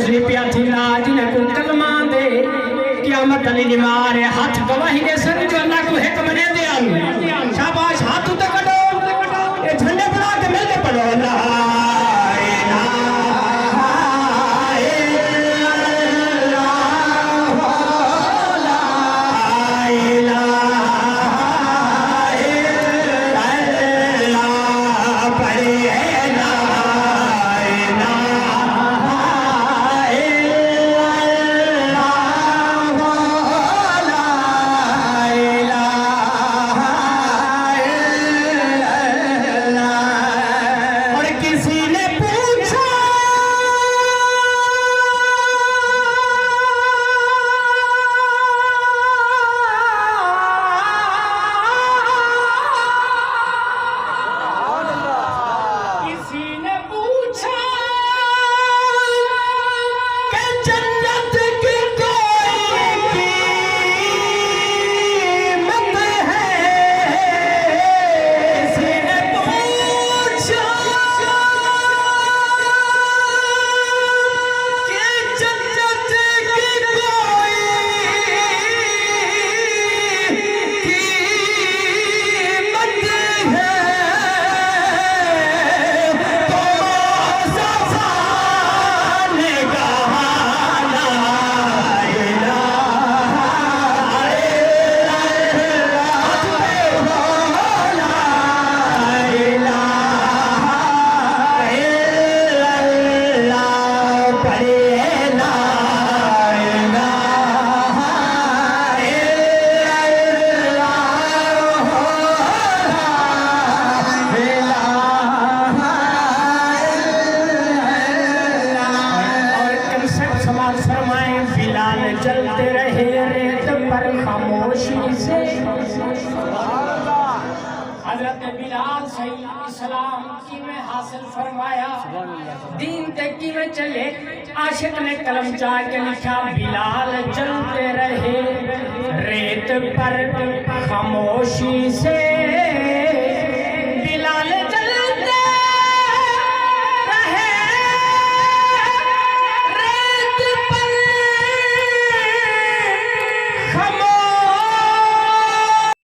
खुशी पिया थी लाज ने को कलमा दे क़यामत अली निवार हाथ गवाही दे सन जो अल्लाह को हिक मने दे शाबाश हाथ तो कटो ये झंडे बना के मिलके पड़ो अल्लाह चलते रहे रेत पर खामोशी से हजरत बिलाल सलाम की में हासिल फरमाया दीन तक की में चले आशिक ने कलम चाह के लिखा बिलाल चलते रहे रेत पर खामोशी से